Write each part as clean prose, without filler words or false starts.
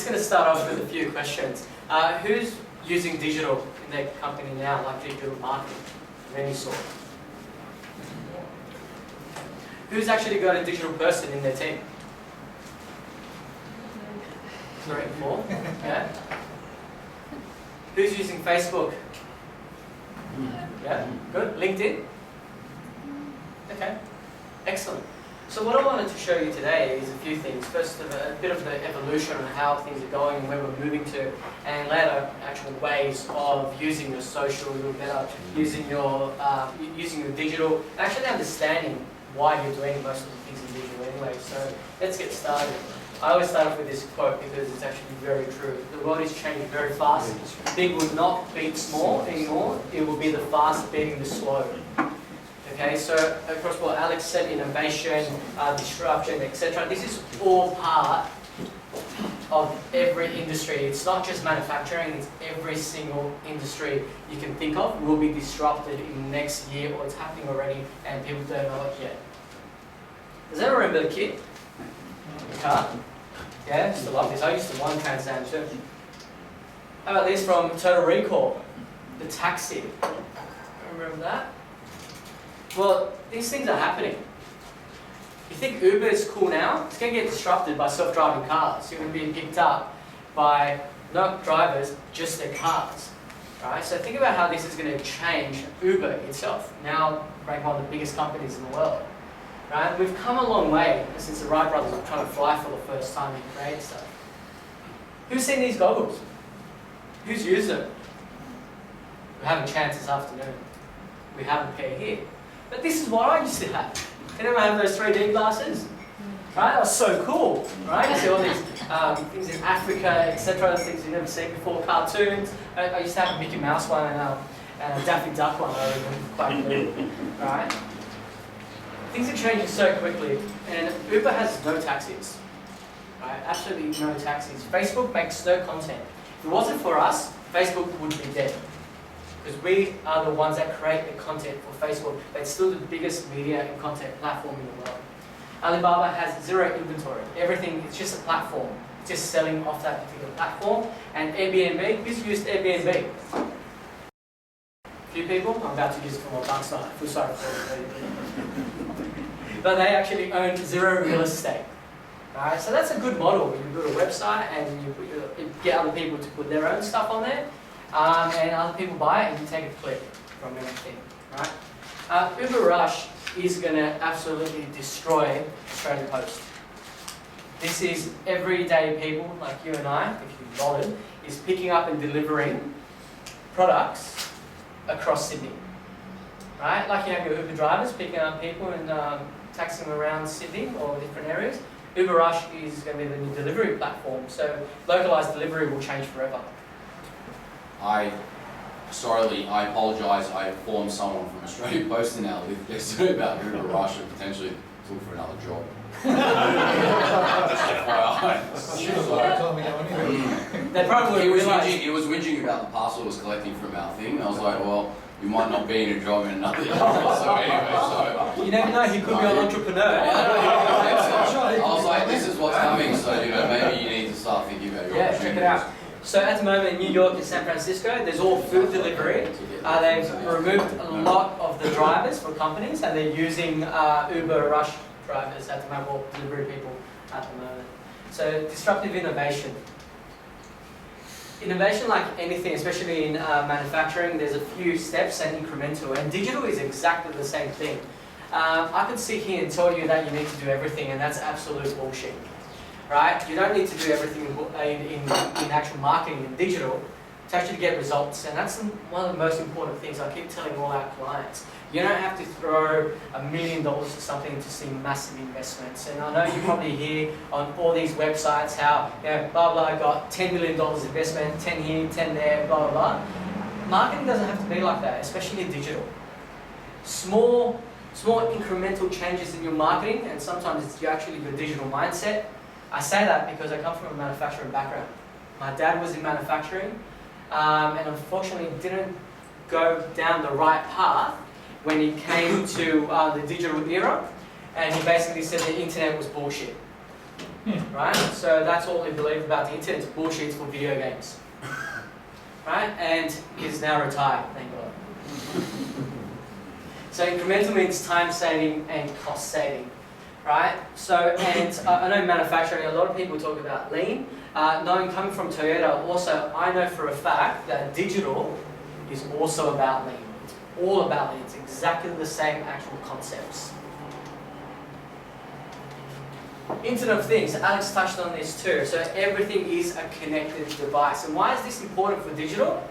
going to start off with a few questions. Who's using digital in their company now, like digital marketing of any sort? Who's actually got a digital person in their team? 3, 4. Yeah. Who's using Facebook? Yeah. Good. LinkedIn. Okay. Excellent. So what I wanted to show you today is a few things. First, a bit of the evolution on how things are going and where we're moving to, and later actual ways of using your social a little better, using your digital, and actually understanding why you're doing most of the things in digital anyway. So let's get started. I always start off with this quote because it's actually very true. The world is changing very fast. Big will not beat small anymore. It will be the fast beating the slow. Okay, so across what Alex said, innovation, disruption, etc. This is all part of every industry. It's not just manufacturing, it's every single industry you can think of will be disrupted in the next year, or it's happening already and people don't know it yet. Does anyone remember the kid? The car? Yeah, used to love this. I used to want Trans Am too. How about this from Total Recall? The taxi. Remember that? Well, these things are happening. You think Uber is cool now? It's going to get disrupted by self-driving cars. You're going to be picked up by not drivers, just their cars. Right? So think about how this is going to change Uber itself. Now, ranked one of the biggest companies in the world. Right? We've come a long way since the Wright brothers were trying to fly for the first time and create stuff. Who's seen these goggles? Who's used them? We have a chance this afternoon. We have a pair here. But this is what I used to have. Anyone have those 3D glasses? Right? That was so cool. Right? You see all these things in Africa, etc. Things you've never seen before, cartoons. I used to have a Mickey Mouse one and a Daffy Duck one. I remember quite good. Right? Things are changing so quickly, and Uber has no taxis. Right? Absolutely no taxis. Facebook makes no content. If it wasn't for us, Facebook would be dead. Because we are the ones that create the content for Facebook, but it's still the biggest media and content platform in the world. Alibaba has zero inventory. Everything is just a platform. It's just selling off that particular platform. And Airbnb, who's used Airbnb? A few people? I'm about to use it for my bucks on it. Feel sorry for it. But they actually own zero real estate. Right? So that's a good model. You build a website and you get other people to put their own stuff on there. And other people buy it and you take a click from everything, right? Uber Rush is going to absolutely destroy Australia Post. This is everyday people like you and I, if you bothered, is picking up and delivering products across Sydney. Right? Like you have your Uber drivers picking up people and taxiing them around Sydney or different areas. Uber Rush is going to be the new delivery platform, so localised delivery will change forever. I apologise, I informed someone from Australia Post in our lift yesterday about Uber Rush and potentially look for another job. Just FYI. They probably he was whinging about the parcel was collecting from our thing, and I was like, well, you might not be in a job in another job. So anyway, you never know, he could be an entrepreneur. I was like, this is what's coming, so maybe you need to start thinking about your opportunities. Check it out. So at the moment in New York and San Francisco, there's all food delivery. They've removed a lot of the drivers for companies, and they're using Uber Rush drivers at the moment, or delivery people at the moment. So disruptive innovation. Innovation, like anything, especially in manufacturing, there's a few steps and incremental, and digital is exactly the same thing. I could sit here and tell you that you need to do everything, and that's absolute bullshit. Right? You don't need to do everything in actual marketing and digital to actually get results, and that's one of the most important things I keep telling all our clients. You don't have to throw $1 million to something to see massive investments. And I know you probably hear on all these websites how, blah blah, got $10 million investment, 10 here, 10 there, blah blah blah. Marketing doesn't have to be like that, especially in digital. Small incremental changes in your marketing, and sometimes it's actually your digital mindset. I say that because I come from a manufacturing background. My dad was in manufacturing, and unfortunately didn't go down the right path when he came to the digital era, and he basically said the internet was bullshit. right? So that's all we believe about the internet. It's bullshit for video games, right? And he's now retired, thank God. So incremental means time saving and cost saving, right? So, and I know manufacturing, a lot of people talk about lean. Knowing coming from Toyota, also I know for a fact that digital is also about lean. It's all about lean. It's exactly the same actual concepts. Internet of Things, Alex touched on this too. So everything is a connected device. And why is this important for digital?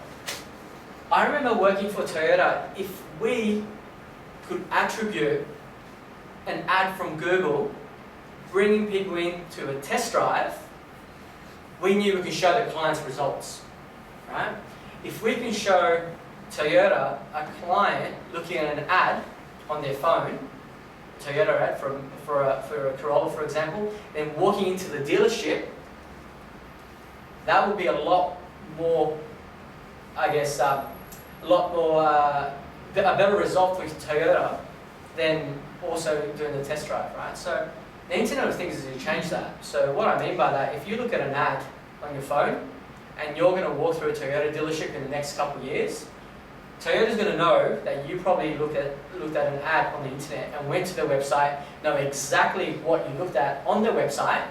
I remember working for Toyota. If we could attribute an ad from Google bringing people into a test drive, we knew we could show the client's results, right? If we can show Toyota a client looking at an ad on their phone, Toyota ad for a Corolla, for example, then walking into the dealership, that would be a lot more, I guess, a better result with Toyota than also doing the test drive, right? So the Internet of Things is to change that. So what I mean by that, if you look at an ad on your phone and you're going to walk through a Toyota dealership in the next couple of years, Toyota's going to know that you probably looked at an ad on the internet and went to their website, know exactly what you looked at on their website,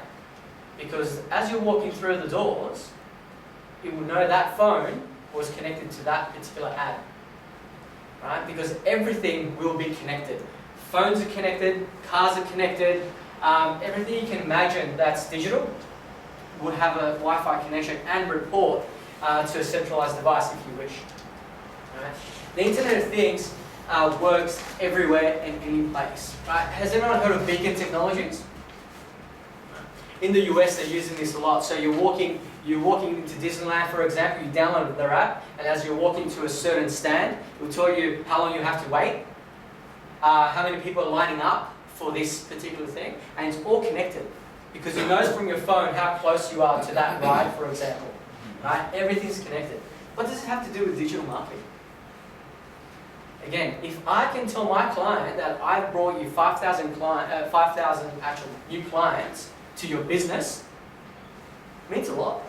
because as you're walking through the doors, it will know that phone was connected to that particular ad, right? Because everything will be connected. Phones are connected, cars are connected, everything you can imagine that's digital would have a Wi-Fi connection and report to a centralized device if you wish. Right? The Internet of Things works everywhere and any place. Right? Has anyone heard of beacon technologies? In the US, they're using this a lot. So you're walking into Disneyland, for example, you download their app, and as you're walking to a certain stand, it will tell you how long you have to wait, how many people are lining up for this particular thing, and it's all connected because it knows from your phone how close you are to that ride, for example. Right? Everything's connected. What does it have to do with digital marketing? Again, if I can tell my client that I've brought you 5,000 actual new clients to your business, it means a lot.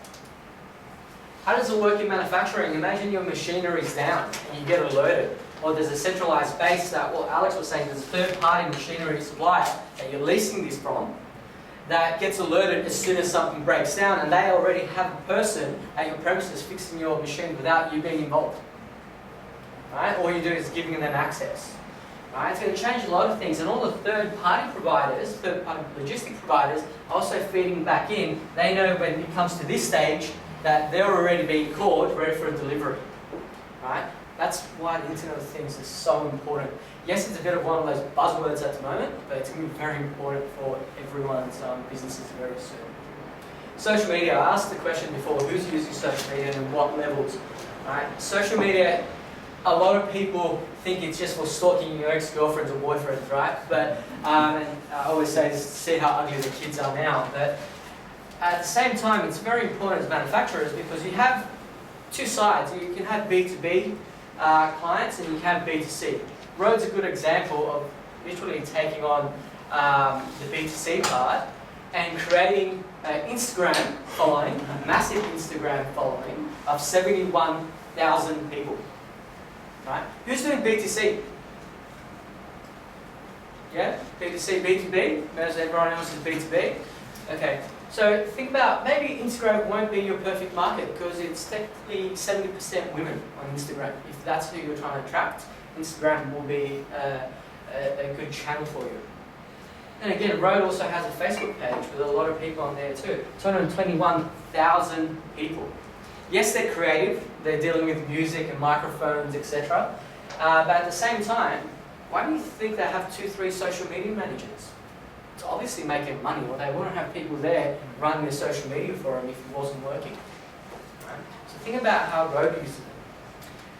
How does it work in manufacturing? Imagine your machinery is down and you get alerted. Or there's a centralized base that, well, Alex was saying, there's a third-party machinery supplier that you're leasing this from that gets alerted as soon as something breaks down, and they already have a person at your premises fixing your machine without you being involved. Right? All you do is giving them access. Right? It's going to change a lot of things, and all the third-party providers, third-party logistic providers, are also feeding back in. They know when it comes to this stage that they're already being called, ready for a delivery. Right? That's why the Internet of Things is so important. Yes, it's a bit of one of those buzzwords at the moment, but it's going to be very important for everyone's businesses very soon. Social media. I asked the question before, who's using social media and what levels? Right? Social media, a lot of people think it's just for stalking your ex-girlfriends or boyfriends, right? But and I always say this to see how ugly the kids are now. But at the same time, it's very important as manufacturers because you have two sides. You can have B2B clients and you can have B2C. Road's a good example of literally taking on the B2C part and creating an Instagram following, a massive Instagram following of 71,000 people. Right? Who's doing B2C? Yeah? B2C, B2B? As everyone else is B2B? Okay. So think about, maybe Instagram won't be your perfect market because it's technically 70% women on Instagram. If that's who you're trying to attract, Instagram will be a good channel for you. And again, Road also has a Facebook page with a lot of people on there too. 221,000 people. Yes, they're creative, they're dealing with music and microphones, etc. But at the same time, why do you think they have 2-3 social media managers? It's obviously making money, or they wouldn't have people there running their social media for them if it wasn't working. Right? So think about how Road uses it.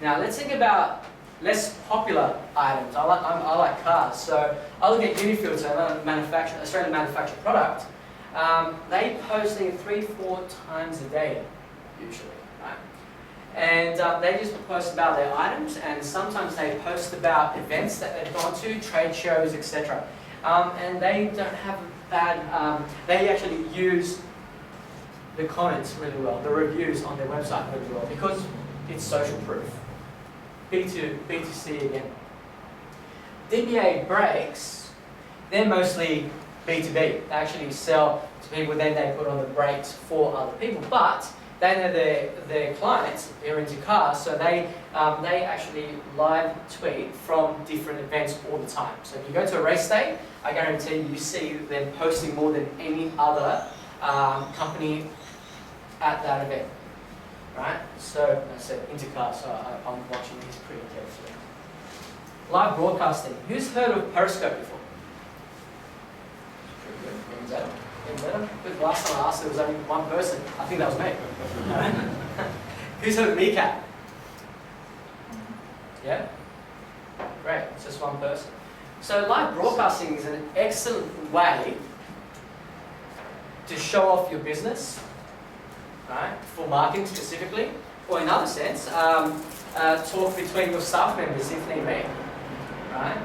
Now let's think about less popular items. I like cars, so I look at Unifield, so Australian manufactured product. They post 3-4 times a day, usually. Right? And they just post about their items, and sometimes they post about events that they've gone to, trade shows, etc. And they don't have they actually use the comments really well, the reviews on their website really well, because it's social proof. B2C again. DBA brakes, they're mostly B2B. They actually sell to people, then they put on the brakes for other people. But they know their clients are into cars, so they actually live tweet from different events all the time. So if you go to a race day, I guarantee you see them posting more than any other company at that event. Right? So I said into cars, so I'm watching these pretty carefully. Live broadcasting. Who's heard of Periscope before? Pretty good. Getting better. Getting better. But last time I asked, there was only one person. I think that was me. Who's heard of Meerkat? Yeah? Great. It's just one person. So live broadcasting is an excellent way to show off your business, right? For marketing specifically, or in other sense, talk between your staff members if need be. Right?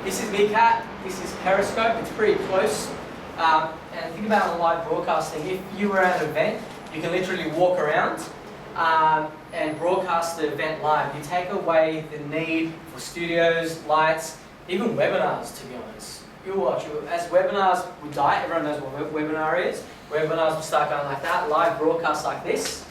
This is Meerkat, this is Periscope, it's pretty close. And think about on live broadcasting, if you were at an event, you can literally walk around and broadcast the event live. You take away the need for studios, lights, even webinars, to be honest. You watch, as webinars will die, everyone knows what a webinar is. Webinars will start going like that, live broadcasts like this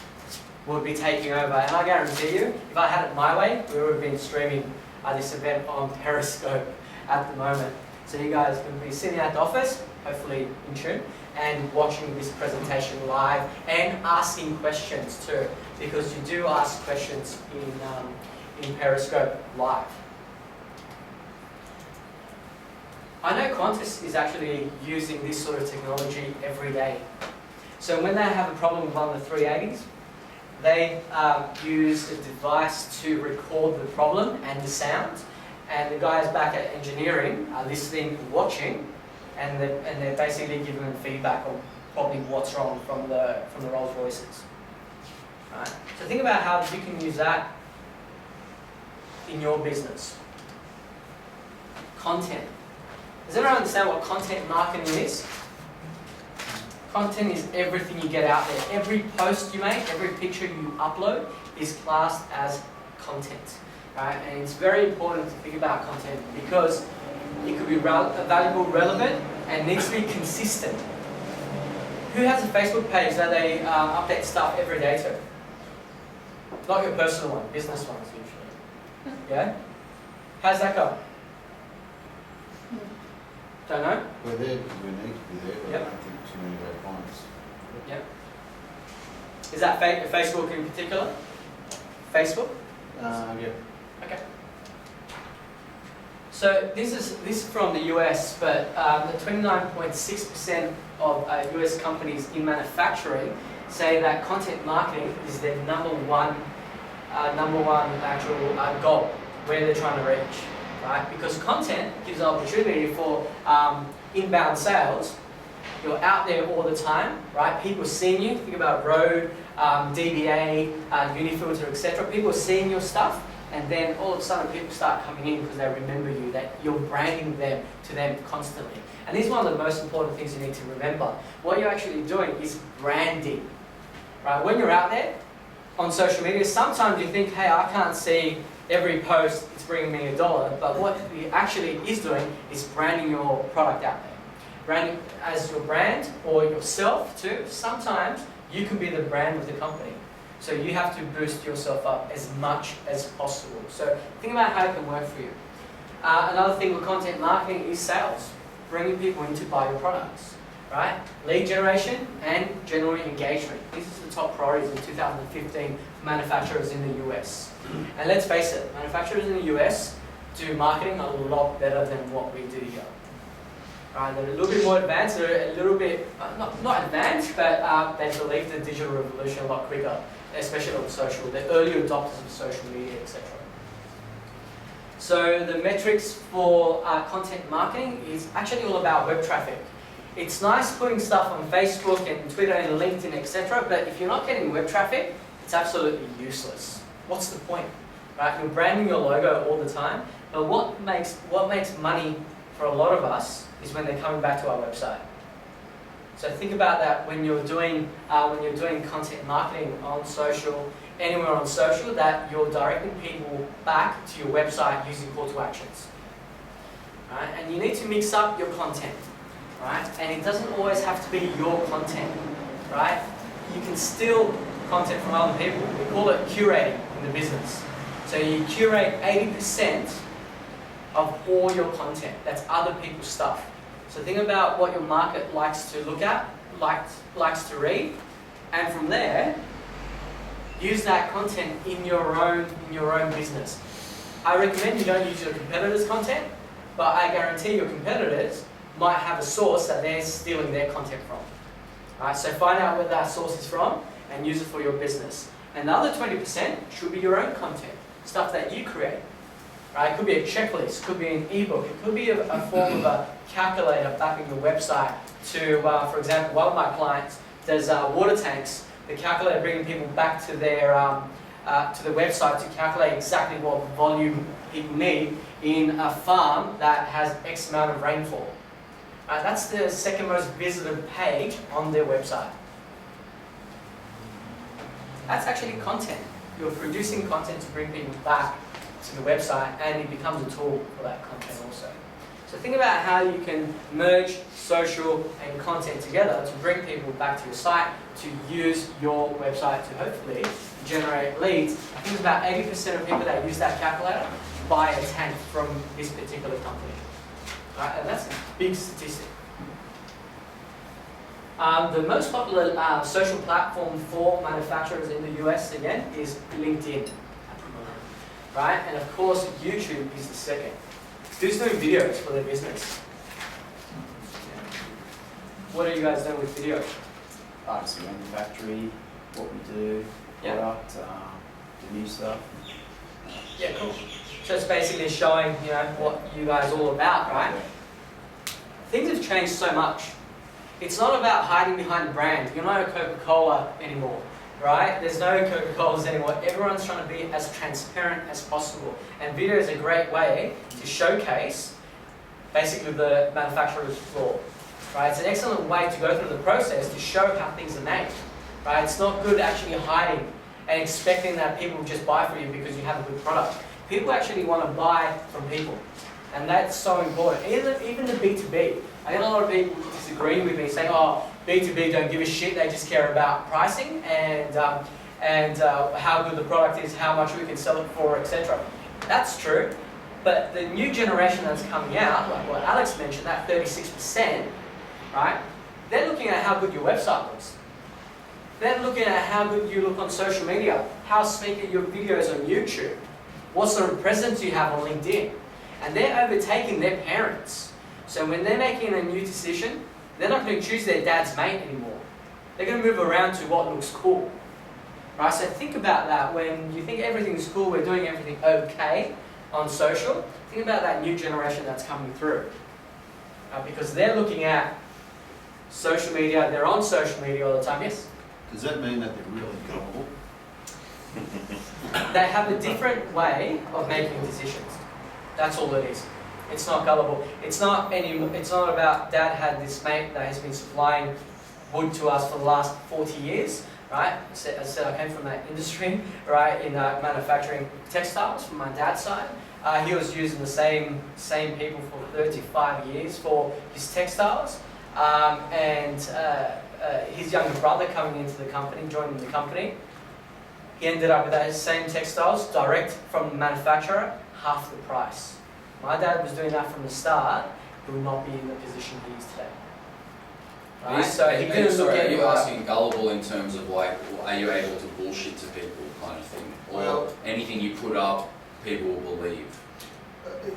will be taking over. And I guarantee you, if I had it my way, we would have been streaming this event on Periscope at the moment. So you guys can be sitting at the office, hopefully in tune, and watching this presentation live and asking questions too, because you do ask questions in Periscope live. I know Qantas is actually using this sort of technology every day. So when they have a problem with one of the 380s, they use a device to record the problem and the sound, and the guys back at engineering are listening, watching, and they're basically giving them feedback on probably what's wrong from the Rolls Royces. Right? So think about how you can use that in your business. Content. Does everyone understand what content marketing is? Content is everything you get out there. Every post you make, every picture you upload is classed as content. Right? And it's very important to think about content because it could be valuable, relevant, and needs to be consistent. Who has a Facebook page that they update stuff every day to? Not your personal one, business ones usually. Yeah? How's that go? Don't know? We're there because we need to be there, but Yep. I don't think too many of our clients. Yep. Is that Facebook in particular? Facebook? Yeah. Okay. So this is from the US, but the 29.6% of US companies in manufacturing say that content marketing is their number one actual goal, where they're trying to reach, right? Because content gives an opportunity for inbound sales. You're out there all the time, right? People are seeing you. Think about Rode, DBA, Unifilter, etc. People are seeing your stuff. And then all of a sudden people start coming in because they remember you, that you're branding them to them constantly. And this is one of the most important things you need to remember. What you're actually doing is branding. Right? When you're out there on social media, sometimes you think, hey, I can't see every post, it's bringing me $1. But what it actually is doing is branding your product out there. Branding as your brand or yourself too. Sometimes you can be the brand of the company. So you have to boost yourself up as much as possible. So think about how it can work for you. Another thing with content marketing is sales. Bringing people in to buy your products. Right? Lead generation and general engagement. These are the top priorities in 2015 for manufacturers in the US. And let's face it, manufacturers in the US do marketing a lot better than what we do here. Right? They're a little bit more advanced, they're a little bit, not advanced, but they believe the digital revolution a lot quicker, especially on social. They're early adopters of social media, etc. So the metrics for content marketing is actually all about web traffic. It's nice putting stuff on Facebook and Twitter and LinkedIn, etc. But if you're not getting web traffic, it's absolutely useless. What's the point? Right? You're branding your logo all the time, but what makes money for a lot of us is when they're coming back to our website. So think about that when you're doing content marketing on social, anywhere on social, that you're directing people back to your website using call to actions. Right? And you need to mix up your content, right? And it doesn't always have to be your content, right? You can steal content from other people. We call it curating in the business. So you curate 80% of all your content. That's other people's stuff. So think about what your market likes to look at, likes to read, and from there, use that content in your own business. I recommend you don't use your competitors' content, but I guarantee your competitors might have a source that they're stealing their content from. All right, so find out where that source is from and use it for your business. And the other 20% should be your own content, stuff that you create. Right? It could be a checklist, could be an ebook, it could be a form of a calculator back in your website to, for example, one of my clients does water tanks. The calculator bringing people back to their to the website to calculate exactly what volume people need in a farm that has X amount of rainfall. That's the second most visited page on their website. That's actually content. You're producing content to bring people back to the website, and it becomes a tool for that content also. So think about how you can merge social and content together to bring people back to your site, to use your website to hopefully generate leads. I think it's about 80% of people that use that calculator buy a tank from this particular company. Right? And that's a big statistic. The most popular social platform for manufacturers in the US, again, is LinkedIn. Right? And of course, YouTube is the second. Who's doing videos for their business? What are you guys doing with video? Just manufacturing, what we do, product, the new stuff. Yeah, cool. So it's basically showing, what you guys are all about, right? Things have changed so much. It's not about hiding behind a brand. You're not a Coca-Cola anymore, right? There's no Coca-Colas anymore. Everyone's trying to be as transparent as possible. And video is a great way to showcase basically the manufacturer's floor, right? It's an excellent way to go through the process to show how things are made, right? It's not good actually hiding and expecting that people will just buy for you because you have a good product. People actually want to buy from people, and that's so important. Even the B2B. I get a lot of people disagreeing with me, saying, "Oh, B2B don't give a shit. They just care about pricing and how good the product is, how much we can sell it for, etc." That's true, but the new generation that's coming out, like what Alex mentioned, that 36%, right? They're looking at how good your website looks. They're looking at how good you look on social media, how slick are your videos on YouTube, what sort of presence you have on LinkedIn, and they're overtaking their parents. So when they're making a new decision, they're not going to choose their dad's mate anymore. They're going to move around to what looks cool. Right? So think about that. When you think everything's cool, we're doing everything okay on social, think about that new generation that's coming through. Because they're looking at social media, they're on social media all the time. Yes? Does that mean that they're really gullible? They have a different way of making decisions. That's all it is. It's not gullible. It's not about Dad had this mate that has been supplying wood to us for the last 40 years, right? As I said, I came from that industry, right, in manufacturing textiles from my dad's side. He was using the same people for 35 years for his textiles, and his younger brother coming into the company, joining the company, he ended up with those same textiles direct from the manufacturer, half the price. My dad was doing that from the start, he would not be in the position he is today. Right? So he couldn't look at Are you asking gullible in terms of like, are you able to bullshit to people kind of thing? Or Well, anything you put up, people will believe?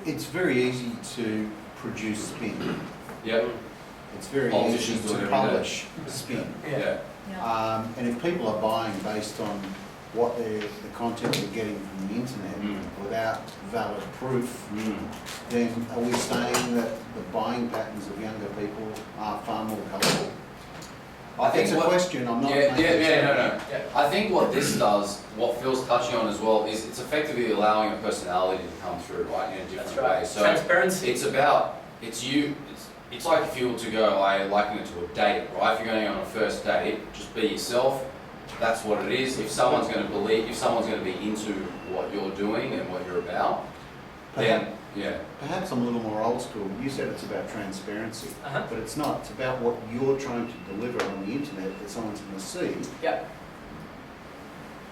It's very easy to produce spin. Yep. It's very easy Politicians do it to every publish spin. Yeah. And if people are buying based on what the content they're getting from the internet without valid proof, then are we saying that the buying patterns of younger people are far more gullible? I think It's a question, I'm not Yeah, making a no. Yeah. I think what this does, what Phil's touching on as well, is it's effectively allowing a personality to come through, right, in a different That's right. way. So Transparency. it's about It's like if you were to go, I liken it to a date, right? If you're going on a first date, just be yourself. That's what it is. If someone's going to be into what you're doing and what you're about, then yeah. Perhaps I'm a little more old school. You said it's about transparency, but it's not. It's about what you're trying to deliver on the internet that someone's going to see. Yeah.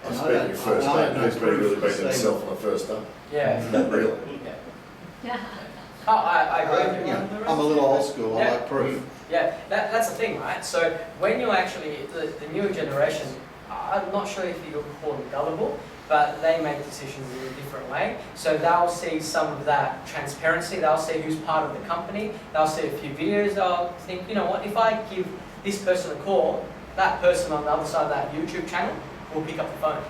I suppose your first date, who's been really been himself on the first date? Yeah. Not really. Yeah. Oh, I agree with you. I'm a little old school. I like proof. Yeah, that's the thing, right? So when you actually, the newer generation, I'm not sure if you could call them gullible, but they make decisions in a different way. So they'll see some of that transparency, they'll see who's part of the company, they'll see a few videos, they'll think, you know what, if I give this person a call, that person on the other side of that YouTube channel will pick up the phone.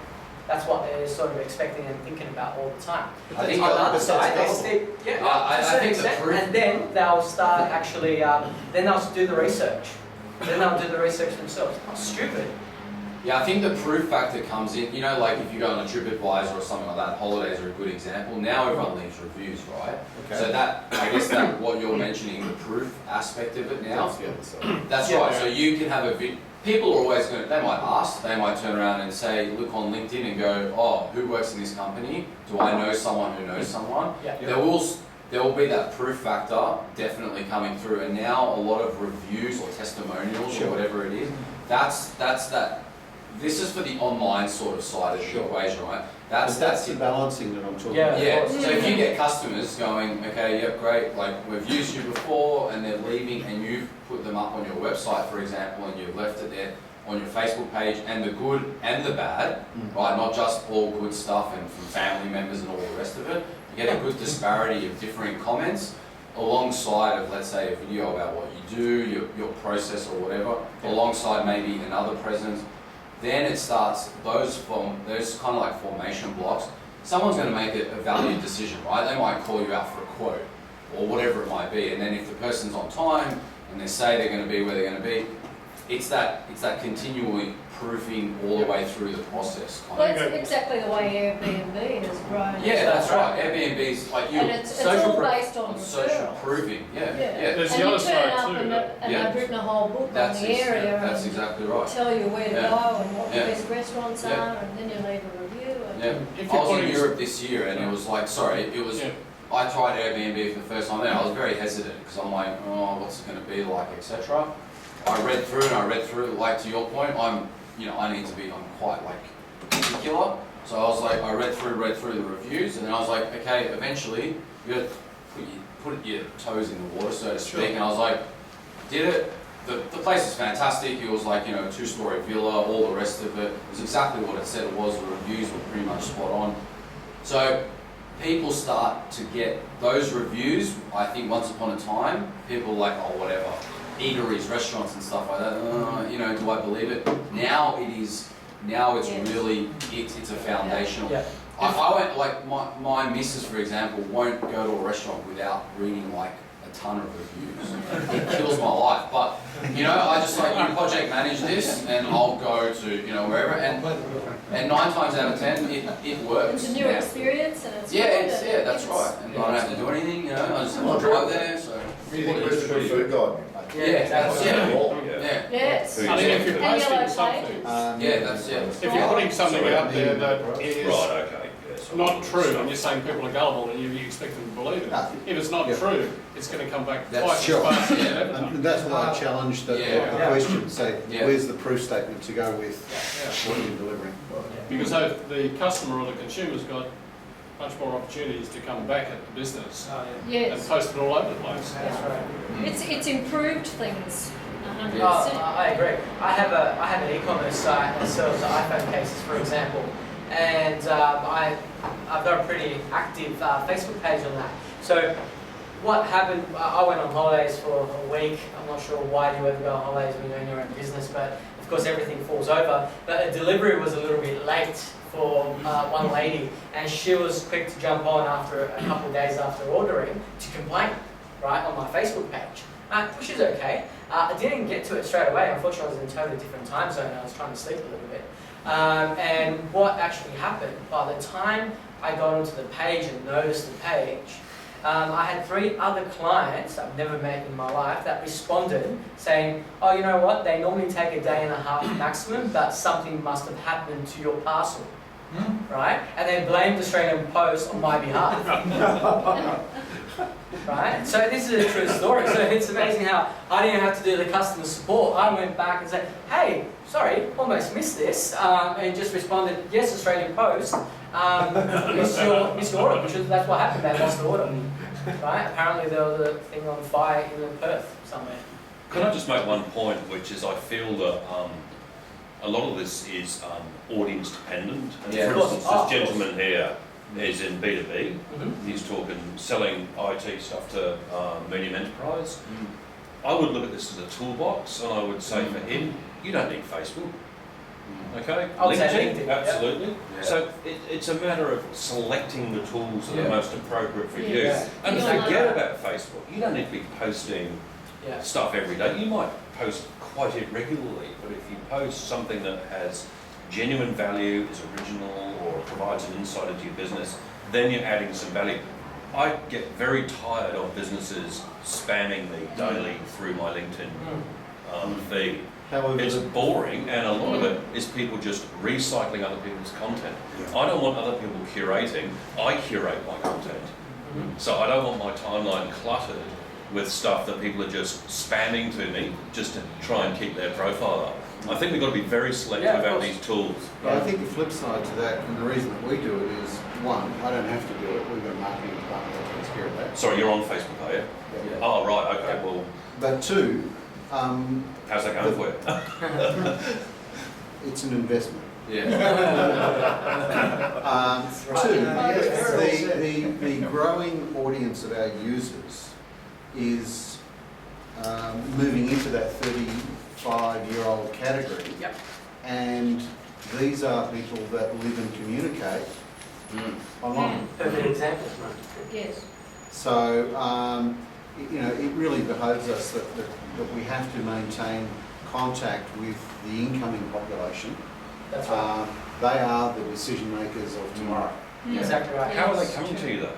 That's what they're sort of expecting and thinking about all the time. I think on the other side, that's they still, I think the proof, and then they'll start actually, then they'll do the research. Then they'll do the research themselves. Not stupid. yeah, I think the proof factor comes in. You know, like if you go on a TripAdvisor or something like that, holidays are a good example. Now everyone leaves reviews, right? Okay. So that, I guess that what you're mentioning, the proof aspect of it now. That's the other side. That's right. So you can have a video. People are always going to, they might ask, they might turn around and say, look on LinkedIn and go, oh, who works in this company? Do I know someone who knows someone? Yeah. There will be that proof factor definitely coming through. And now a lot of reviews or testimonials or whatever it is, that's that. This is for the online sort of side of the equation, right? That's the balancing that I'm talking about. Yeah, so if you get customers going, okay, yep, great, like we've used you before and they're leaving and you've put them up on your website, for example, and you've left it there on your Facebook page and the good and the bad, right? Not just all good stuff and from family members and all the rest of it. You get a good disparity of differing comments alongside of, let's say, a video about what you do, your process or whatever, alongside maybe another presence. Then it starts, those kind of like formation blocks, someone's going to make a valued decision, right? They might call you out for a quote or whatever it might be, and then if the person's on time and they say they're going to be where they're going to be, it's that continually proofing all the way through the process. Well, that's exactly the way Airbnb has grown. Yeah, that's right. Airbnb's like you. And it's all based on social referrals. proving. Yeah. There's And the you other turn side up too. and I've written a whole book on the area That's and exactly right. tell you where to Yeah. go and what the Yeah. best restaurants Yeah. are, and then you leave a review. And Yeah. If I you're was in putting- Europe this year and it was like, I tried Airbnb for the first time there. I was very hesitant because I'm like, oh, what's it going to be like, etc. I read through, like to your point, I'm quite like particular. So I was like, I read through the reviews and then I was like, okay, eventually you got to put your toes in the water, so to speak. And I was like, did it. The place is fantastic. It was like, 2-story villa, all the rest of it. It was exactly what it said it was. The reviews were pretty much spot on. So people start to get those reviews. I think once upon a time, people were like, oh, whatever. Eateries, restaurants and stuff like that, do I believe it? Now it's really, it's a foundational. Yeah. I went, like, my missus, for example, won't go to a restaurant without reading, like, a ton of reviews. It kills my life. But, I just like, you project manage this and I'll go to, wherever. And 9 times out of 10, it works. it's a new now. experience and it's That's right. And I don't have to do anything, I just have to drive there, so. Where's the good food guide? Yes. I think if you're And posting yellow something, pages. if you're putting something out there that is Right, okay. Yes. not true, and you're saying people are gullible and you expect them to believe it, No. if it's not Yeah. true, it's going to come back That's twice sure. as fast as it ever done. And that's why I challenged the Yeah. question, say, Yeah. where's the proof statement to go with Yeah. what you're delivering? Because the customer or the consumer's got much more opportunities to come back at the business and Yes. post it all over the place. That's right. It's improved things 100%. I agree. I have an e-commerce site that sells iPhone cases, for example, and I've got a pretty active Facebook page on that. So what happened? I went on holidays for a week. I'm not sure why you ever go on holidays when you're in your own business, but of course everything falls over. But a delivery was a little bit late for one lady, and she was quick to jump on after a couple of days after ordering to complain, right, on my Facebook page. Which is okay. I didn't get to it straight away. Unfortunately, I was in a totally different time zone. I was trying to sleep a little bit. And what actually happened, by the time I got onto the page and noticed the page, I had 3 other clients I've never met in my life that responded saying, oh, you know what, they normally take a day and a half maximum, but something must have happened to your parcel, right? And they blamed Australian Post on my behalf. Right? So this is a true story. So it's amazing how I didn't have to do the customer support. I went back and said, hey, sorry, almost missed this, and just responded, yes, Australian Post, missed your order, which is, that's what happened, they lost the order. Right? Apparently there was a thing on fire in Perth somewhere. Can I just make one point, which is I feel that a lot of this is audience dependent. And Yeah. for instance, this gentleman here is in B2B. He's talking, selling IT stuff to medium enterprise. I would look at this as a toolbox, and I would say for him, you don't need Facebook. Okay? I would say LinkedIn, absolutely. Yeah. So it's a matter of selecting the tools that are most appropriate for you. Yes. And Yeah. forget about Facebook. You don't need to be posting Yeah. stuff every day. You might post quite irregularly, but if you post something that has genuine value, is original, or provides an insight into your business, then you're adding some value. I get very tired of businesses spamming me daily through my LinkedIn feed. However, It's boring, and a lot of it is people just recycling other people's content. I don't want other people curating. I curate my content. So I don't want my timeline cluttered with stuff that people are just spamming to me just to try and keep their profile up. I think we've got to be very selective Yeah, of about course. these tools. But I think the flip side to that, and the reason that we do it is, one, I don't have to do it, we've got a marketing department that takes care of that. Sorry, you're on Facebook, are you? Yeah. Oh, right, okay, well, But 2, how's that going for you? it's an investment. Yeah. The growing audience of our users is moving into that 35-year-old category. Yep. And these are people that live and communicate online. Perfect example. Yes. So, you know, it really behoves us that we have to maintain contact with the incoming population. That's right. They are the decision makers of tomorrow. Exactly right. How are they coming to you though?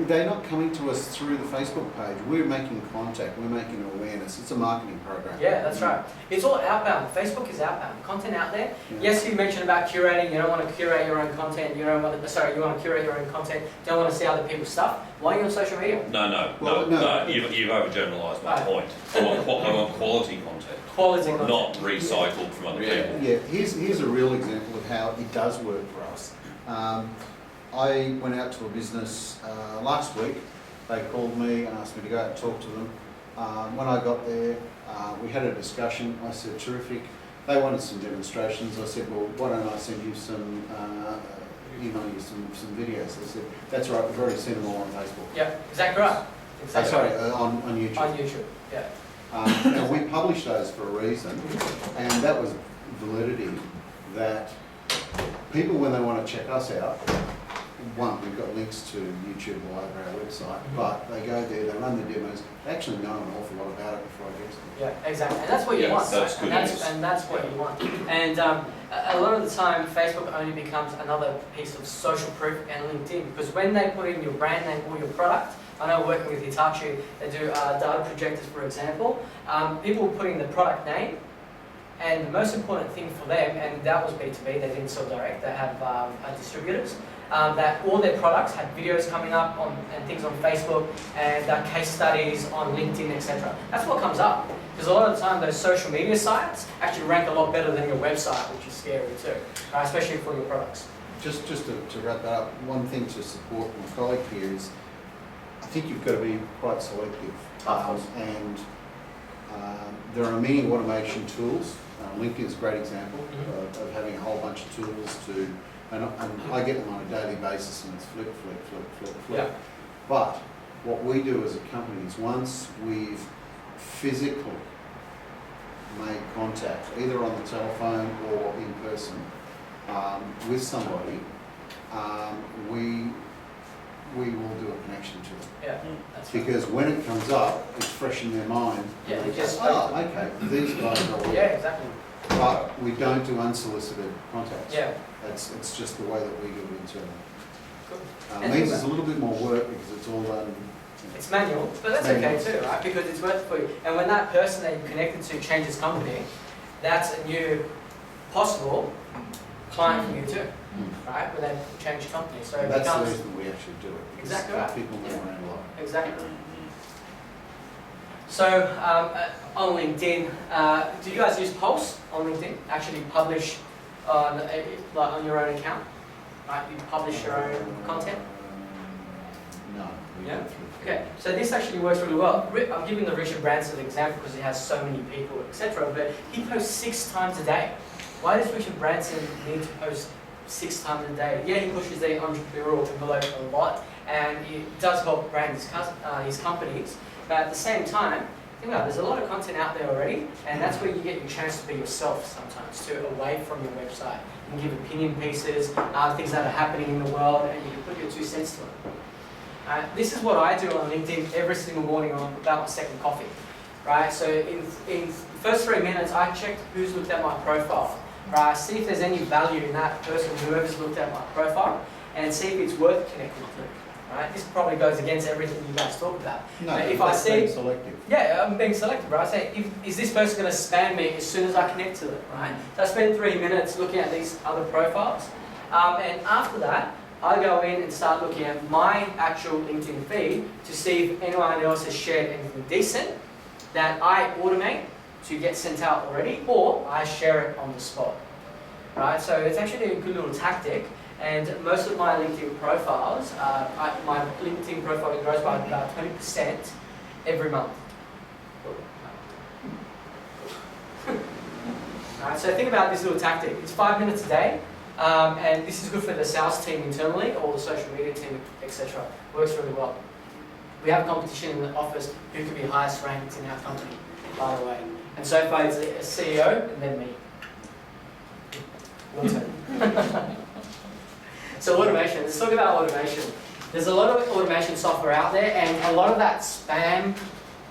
They're not coming to us through the Facebook page. We're making contact. We're making awareness. It's a marketing program. Yeah, that's right. It's all outbound. Facebook is outbound. Content out there. Yeah. Yes, you mentioned about curating. You don't want to curate your own content. You don't want to, sorry, you want to curate your own content. Don't want to see other people's stuff. Why are you on social media? No. You've overgeneralised my Right. point. I want quality content, Quality content. not recycled from other people. Yeah, here's a real example of how it does work for us. I went out to a business last week. They called me and asked me to go out and talk to them. When I got there, we had a discussion. I said, terrific. They wanted some demonstrations. I said, well, why don't I send you some, email you some videos. They said, that's right, we've already seen them all on Facebook. Yeah, exactly right. Exactly Sorry, right. on YouTube. On YouTube. Yeah. And we published those for a reason, and that was validity, that people, when they want to check us out, one, we've got links to YouTube all over our website, but they go there, they run the demos, they actually know an awful lot about it before I get to them. Yeah, exactly. And that's what you Yeah, want. that's good news. And that's what you want. And a lot of the time, Facebook only becomes another piece of social proof and LinkedIn, because when they put in your brand name or your product, I know working with Hitachi, they do data projectors, for example. People put in the product name, and the most important thing for them, and that was B2B, they didn't sell direct, they have distributors, that all their products had videos coming up on and things on Facebook, and case studies on LinkedIn, etc. That's what comes up, because a lot of the time those social media sites actually rank a lot better than your website, which is scary too, especially for your products. Just to wrap that up, one thing to support my colleague here is, I think you've got to be quite selective. And there are many automation tools. LinkedIn is a great example of having a whole bunch of tools to, and I get them on a daily basis, and it's flip. Yeah. But what we do as a company is, once we've physically made contact, either on the telephone or in person, with somebody, we will do a connection to them. Yeah, that's right. Because when it comes up, it's fresh in their mind. Yeah, They they go, just- oh, okay, these guys are aware. Yeah, exactly. But we don't do unsolicited contacts. Yeah. It's just the way that we do it internally. And Means it's a little bit more work because it's all done. It's manual, but that's okay too, right? Because it's worth it for you. And when that person that you're connected to changes company, that's a new possible client for you too, right? When they change company. So it That's the becomes reason we actually do it. because Exactly right. People move around a lot. exactly. So on LinkedIn, do you guys use Pulse on LinkedIn? Actually publish on like on your own account, right? You publish your own content. No. we Yeah? go through. Okay, so this actually works really well. I'm giving the Richard Branson example because he has so many people, etc. But he posts 6 times a day. Why does Richard Branson need to post 6 times a day? Yeah, he pushes the entrepreneurial envelope a lot, and it does help brand his companies. But at the same time, think about it, there's a lot of content out there already, and that's where you get your chance to be yourself sometimes too, away from your website. You can give opinion pieces, things that are happening in the world, and you can put your 2 cents to it. This is what I do on LinkedIn every single morning on about my second coffee, right? So in the first 3 minutes, I check who's looked at my profile, right? See if there's any value in that person, whoever's looked at my profile, and see if it's worth connecting to, right? This probably goes against everything you guys talk about. No, If I that's see, being selective. yeah, I'm being selective, right? I say, is this person going to spam me as soon as I connect to them, right? So I spend 3 minutes looking at these other profiles, and after that, I go in and start looking at my actual LinkedIn feed to see if anyone else has shared anything decent that I automate to get sent out already, or I share it on the spot, right? So it's actually a good little tactic, and most of my LinkedIn profiles, my LinkedIn profile grows by about 20% every month. Right, so think about this little tactic. It's 5 minutes a day. And this is good for the sales team internally or the social media team, etc. Works really well. We have competition in the office who could be highest ranked in our company, by the way. And so far it's a CEO and then me. Your turn. So automation, let's talk about automation. There's a lot of automation software out there, and a lot of that spam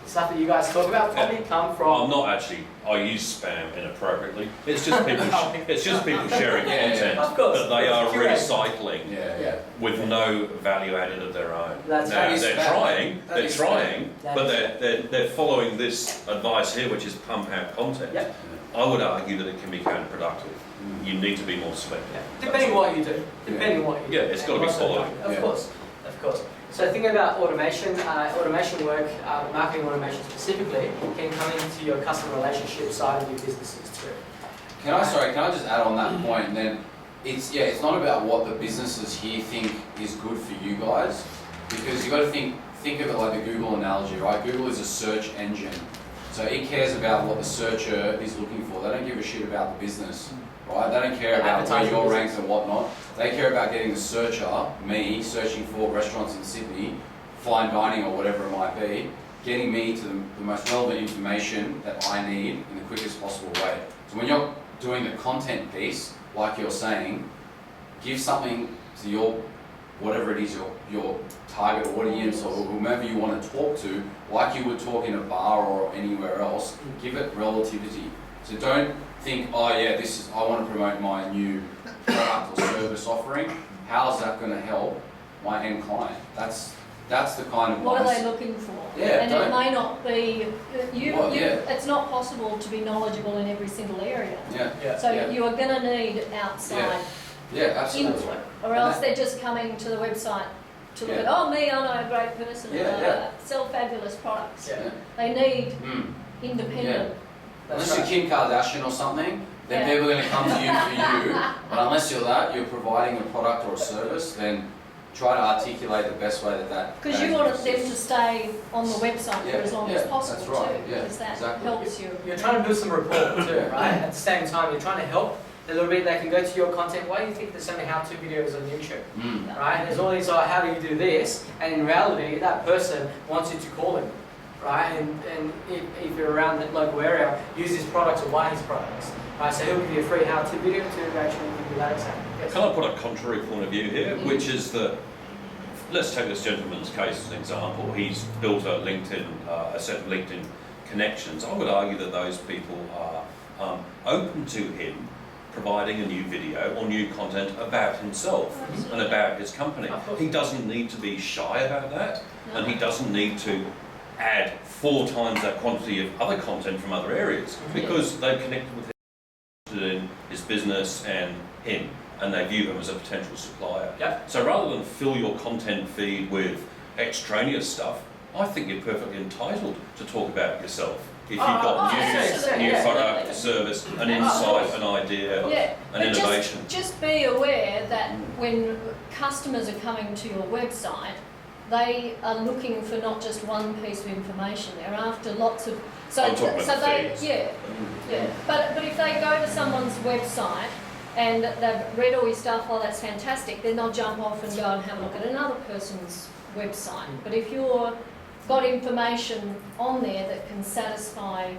stuff that you guys talk about probably come from... I'm not actually, I use spam inappropriately. It's just people, it's just people sharing content. Of course. But they are Curated. recycling Yeah. with no value added of their own. That's Now, right. they're trying, That but is they're following this advice here, which is pump out content. Yep. I would argue that it can be counterproductive. You need to be more selective. Yeah. Depending what you do. Depending what you do. Yeah, it's got to be And also- followed. Of course, of course. So thinking about automation, automation work, marketing automation specifically, can come into your customer relationship side of your businesses too. Can I just add on that point, and then it's not about what the businesses here think is good for you guys, because you got to think of it like the Google analogy, right? Google is a search engine, so it cares about what the searcher is looking for. They don't give a shit about the business, right? They don't care about where you're ranked and whatnot. They care about getting the searcher, me, searching for restaurants in Sydney, fine dining or whatever it might be, getting me to the most relevant information that I need in the quickest possible way. So when you're doing the content piece, like you're saying, give something to your, whatever it is, your target audience or whomever you want to talk to, like you would talk in a bar or anywhere else, give it relativity. So don't think, oh yeah, I want to promote my new product or service offering. How's that going to help my end client? That's the kind of What are advice. they looking for? Yeah, And it may not be, yeah. it's not possible to be knowledgeable in every single area. Yeah, So yeah. you are going to need outside Yeah, absolutely. input, or else they're just coming to the website to look Yeah. at, oh me, I know a great person, Yeah. sell fabulous products. Yeah. They need Mm. independent. That's Unless you're right. Kim Kardashian or something, then Yeah. people are going to come to you for you. But unless you're that, you're providing a product or a service, then try to articulate the best way that Because you want them to stay on the website for as long as possible that's right. too, Yeah, because that exactly. helps you. You're trying to build some rapport too, right? At the same time, you're trying to help a little bit. They can go to your content. Why do you think there's so many how-to videos on YouTube, Mm. right? There's all these, how do you do this? And in reality, that person wants you to call him, right? And if you're around that local area, use his products or buy his products, right? So he'll give you a free how-to video to actually give you that example. Yes. Can I put a contrary point of view here, which is that, let's take this gentleman's case as an example. He's built a set of LinkedIn connections. I would argue that those people are open to him, providing a new video or new content about himself and about his company. He doesn't need to be shy about that, and he doesn't need to add 4 times that quantity of other content from other areas, because they've connected with him in his business and him, and they view him as a potential supplier. Yep. So rather than fill your content feed with extraneous stuff, I think you're perfectly entitled to talk about yourself. If you've got new product, a service, an insight, an idea, an but innovation. Just be aware that when customers are coming to your website, they are looking for not just one piece of information. They're after lots of. I'm talking about the feeds. Yeah. But if they go to someone's website and they've read all your stuff, oh, that's fantastic, then they'll jump off and go and have a look at another person's website. But if you're got information on there that can satisfy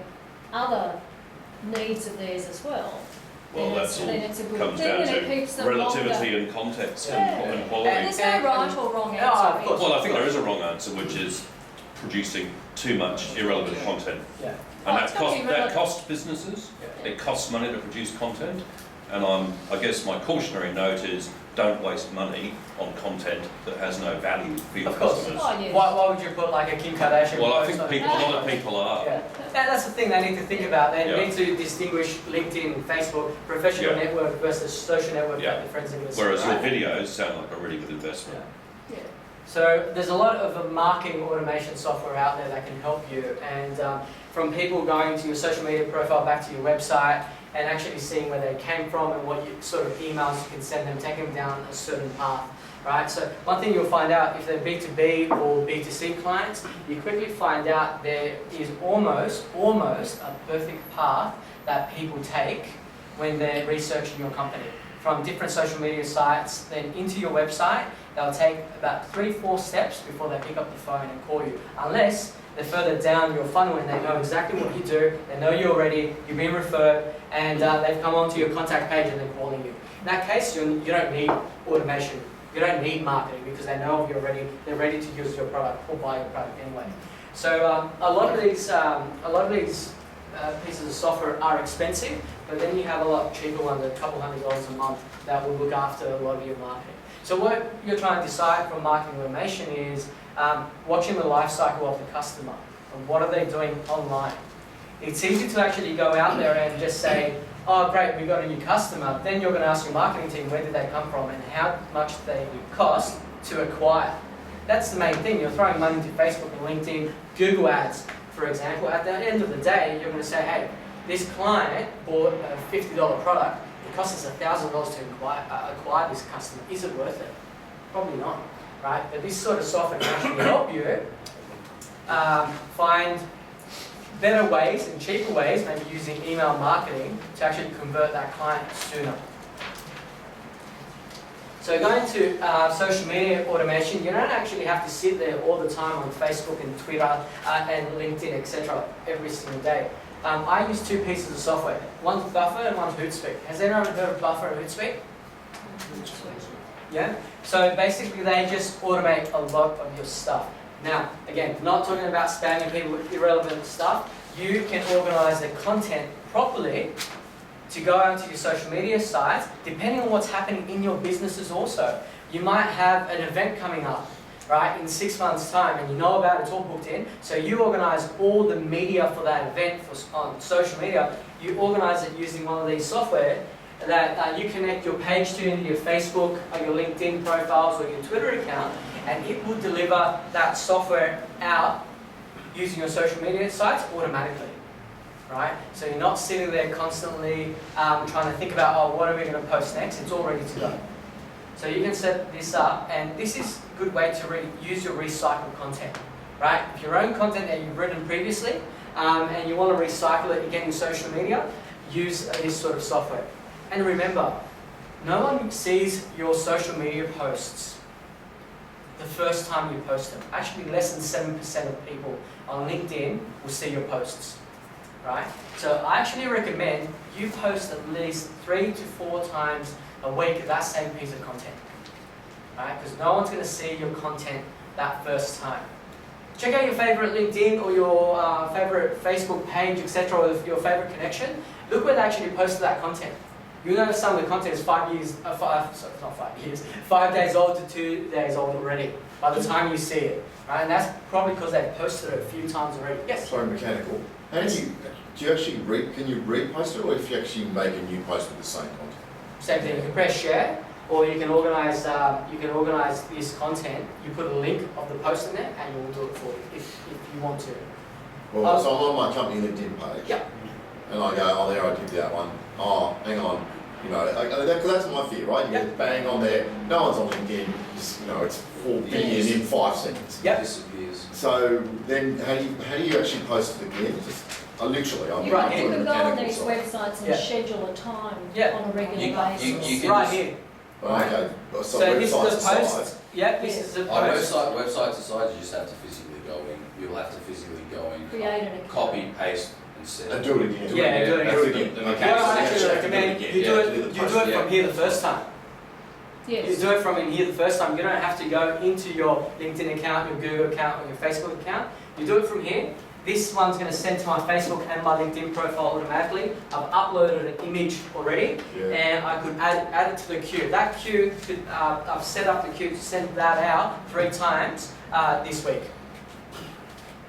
other needs of theirs as well, Well, that's all then it's a good comes thing, down and it to keeps them relativity longer. and context Yeah. and quality. And there's no right or wrong Yeah, of answer. course. Well, I think there is a wrong answer, which is producing too much irrelevant content. Yeah. And Oh, it's that gotta be relevant. costs businesses, Yeah. it costs money to produce content, and I guess my cautionary note is don't waste money on content that has no value for your Of course. customers. Oh, yes. Why would you put like a Kim Kardashian? Well, I post think on- a lot of people are. Yeah, that's the thing they need to think about. They Yeah. need to distinguish LinkedIn, Facebook, professional Yeah. network versus social network Yeah. that their friends are going to see. Whereas your right? videos sound like a really good investment. Yeah. Yeah. So there's a lot of marketing automation software out there that can help you, and from people going to your social media profile back to your website and actually seeing where they came from and what sort of emails you can send them, take them down a certain path, right? So one thing you'll find out if they're B2B or B2C clients, you quickly find out there is almost a perfect path that people take when they're researching your company. From different social media sites, then into your website, they'll take about 3-4 steps before they pick up the phone and call you. Unless they're further down your funnel and they know exactly what you do, they know you're ready, you've been referred, and they've come onto your contact page and they're calling you. In that case, you don't need automation. You don't need marketing because they know you're ready. They're ready to use your product or buy your product anyway. So a lot of these pieces of software are expensive, but then you have a lot cheaper ones, a couple $100 a month, that will look after a lot of your marketing. So what you're trying to decide from marketing automation is watching the life cycle of the customer and what are they doing online. It's easy to actually go out there and just say, oh great, we got a new customer. Then you're going to ask your marketing team where did they come from and how much they cost to acquire. That's the main thing. You're throwing money into Facebook and LinkedIn, Google ads, for example. At the end of the day, you're going to say, hey, this client bought a $50 product. It costs us $1,000 to acquire this customer. Is it worth it? Probably not, right? But this sort of software can actually help you find better ways and cheaper ways, maybe using email marketing, to actually convert that client sooner. So going to social media automation, you don't actually have to sit there all the time on Facebook and Twitter and LinkedIn, etc. every single day. I use 2 pieces of software. One's Buffer and one's Hootsuite. Has anyone heard of Buffer and Hootsuite? Yeah? So basically they just automate a lot of your stuff. Now, again, not talking about spamming people with irrelevant stuff. You can organize the content properly to go out to your social media sites, depending on what's happening in your businesses also. You might have an event coming up, right, in 6 months' time, and you know about it, it's all booked in, so you organize all the media for that event on social media. You organize it using one of these software that you connect your page to into your Facebook or your LinkedIn profiles or your Twitter account, and it will deliver that software out using your social media sites automatically. Right? So you're not sitting there constantly trying to think about, oh, what are we going to post next? It's all ready to go. So you can set this up, and this is a good way to use your recycled content. Right? If your own content that you've written previously, and you want to recycle it again in social media, use this sort of software. And remember, no one sees your social media posts the first time you post them. Actually, less than 7% of people on LinkedIn will see your posts. Right? So I actually recommend you post at least 3 to 4 times a week of that same piece of content. Right? Because no one's going to see your content that first time. Check out your favorite LinkedIn or your favorite Facebook page, etc., or your favorite connection. Look where they actually posted that content. you notice some of the content is 5 years, sorry, not 5 years, 5 days old to 2 days old already by the time you see it, right? And that's probably because they've posted it a few times already. Yes? Sorry, mechanical. How do you actually can you repost it, or if you actually make a new post with the same content? Same thing, you can press share, or you can organize this content, you put a link of the post in there, and it will do it for you if you want to. Well, so I'm on my company LinkedIn page. Yeah. And I go, oh, there I did that one. Oh, hang on. You know, because that's my fear, right? You get bang on there. No one's on LinkedIn. You know, it's 4 billion in 5 seconds. Yep. Disappears. So then, how do you actually post it again? Just, literally, I'm You Right can here. go on mechanical these side. websites and Yeah. schedule a time Yeah. on a regular You basis. can Right just- here. Okay. So, So this is websites the aside, post. Yeah, this is the On post. websites aside, you just have to physically go in. You'll have to physically go in, Create an account. copy, paste, and send. and do it again. Yeah, do it That's again. the What mechanics. I actually Yeah, recommend, yeah, you yeah, do do it. the You post, do it yeah. from here the first time. You Yes. do it from in here the first time. You don't have to go into your LinkedIn account, your Google account, or your Facebook account. You do it from here. This one's going to send to my Facebook and my LinkedIn profile automatically. I've uploaded an image already, Yeah. and I could add it to the queue. That queue, I've set up the queue to send that out 3 times this week.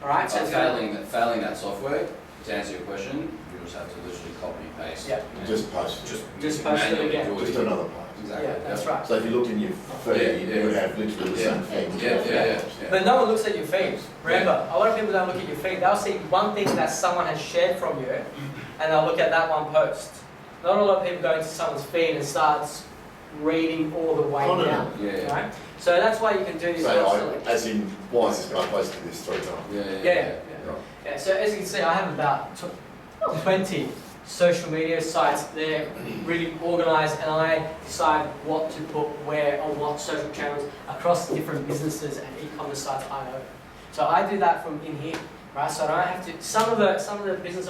All right. So it's failing that software, to answer your question, you just have to literally copy paste. Yeah. and Just post. Just post it manually again. do Just do another post. Exactly. Yeah, that's right. So if you looked in your feed, Yeah, you would have literally the same thing. Yeah. But no one looks at your feed. Remember, a lot of people don't look at your feed. They'll see one thing that someone has shared from you, and they'll look at that one post. Not a lot of people go into someone's feed and starts reading all the way Oh, no, no. down. Yeah. Right? So that's why you can do this So constantly. as in, why is this guy posting this 3 times? Yeah. Yeah. So as you can see, I have about 20 social media sites. They're really organized, and I decide what to put where on what social channels across different businesses and e-commerce sites I own. So I do that from in here, right? So I don't have to. Some of the business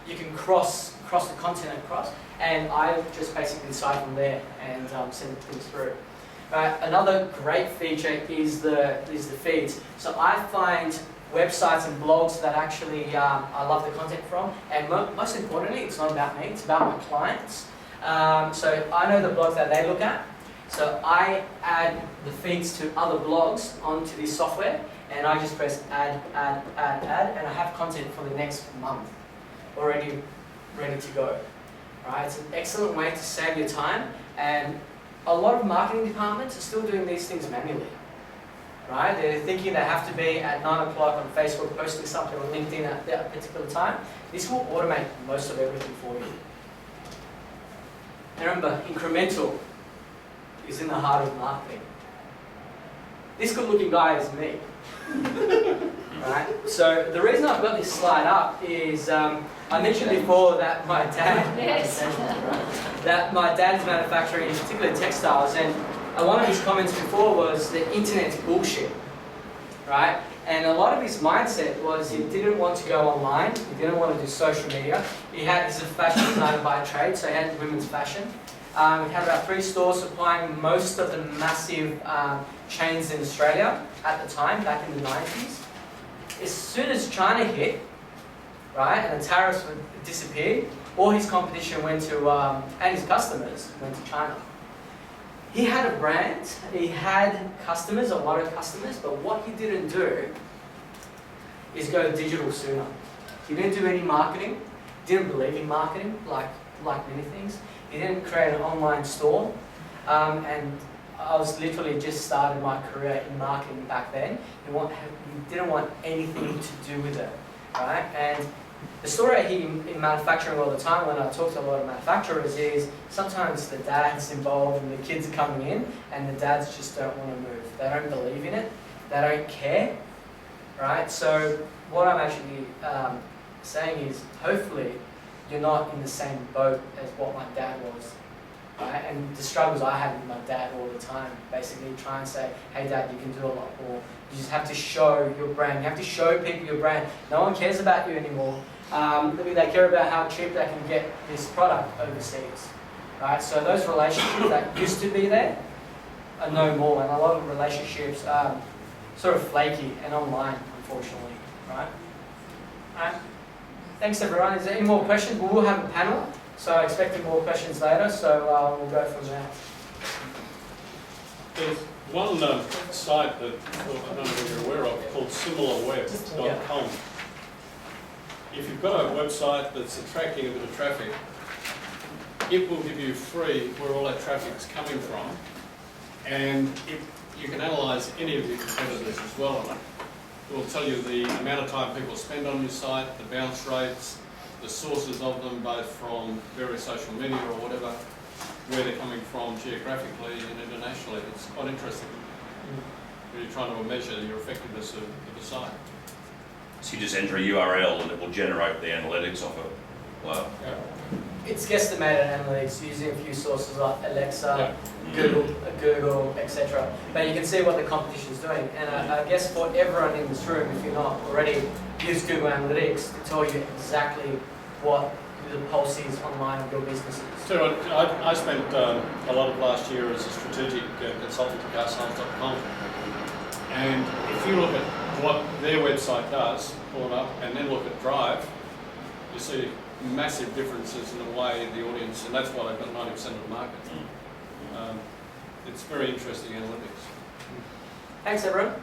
you can cross the content across, and I just basically decide from there and send things through. Right. Another great feature is the feeds. So I find websites and blogs that actually I love the content from, and most importantly, it's not about me, it's about my clients. So I know the blogs that they look at, so I add the feeds to other blogs onto this software, and I just press add, and I have content for the next month already ready to go. Right? It's an excellent way to save your time, and a lot of marketing departments are still doing these things manually. Right? They're thinking they have to be at 9 o'clock on Facebook posting something on LinkedIn at that particular time. This will automate most of everything for you. And remember, incremental is in the heart of marketing. This good looking guy is me. Right? So the reason I've got this slide up is I mentioned before that my dad Yes. that my dad's manufacturing, in particular textiles, and one of his comments before was the internet's bullshit, right? And a lot of his mindset was he didn't want to go online, he didn't want to do social media. He's a fashion designer by trade, so he had women's fashion. He had about 3 stores supplying most of the massive chains in Australia at the time, back in the 90s. As soon as China hit, right, and the tariffs disappeared, all his competition went to, and his customers went to China. He had a brand, he had customers, a lot of customers, but what he didn't do is go digital sooner. He didn't do any marketing, didn't believe in marketing, like many things. He didn't create an online store, and I was literally just started my career in marketing back then. He didn't want anything to do with it, right? And the story I hear in manufacturing all the time when I talk to a lot of manufacturers is sometimes the dad's involved and the kids are coming in, and the dads just don't want to move. They don't believe in it. They don't care, right? So what I'm actually saying is hopefully you're not in the same boat as what my dad was. Right? And the struggles I had with my dad all the time, basically try and say, hey dad, you can do a lot more. You just have to show your brand. You have to show people your brand. No one cares about you anymore. They care about how cheap they can get this product overseas. Right? So those relationships that used to be there are no more. And a lot of relationships are sort of flaky and online, unfortunately. Right? Alright. Thanks everyone. Is there any more questions? We will have a panel. So I expected more questions later, so we'll go from there. There's one site that I don't know if you're aware of called similarweb.com. If you've got a website that's attracting a bit of traffic, it will give you free where all that traffic's coming from, and you can analyse any of your competitors as well on it. It will tell you the amount of time people spend on your site, the bounce rates, the sources of them, both from various social media or whatever, where they're coming from geographically and internationally. It's quite interesting when you're trying to measure your effectiveness of the site. So you just enter a URL and it will generate the analytics of it. Wow. Yeah. It's guesstimated analytics using a few sources like Alexa, Yeah. Google, etc. But you can see what the competition's doing. And I guess for everyone in this room, if you're not already, use Google Analytics to tell you exactly what the pulse is online of your businesses. So I spent a lot of last year as a strategic consultant to carsales.com. And if you look at what their website does, pull it up, and then look at Drive, you see massive differences in the way the audience, and that's why they've got 90% of the market. It's very interesting analytics. Thanks, everyone.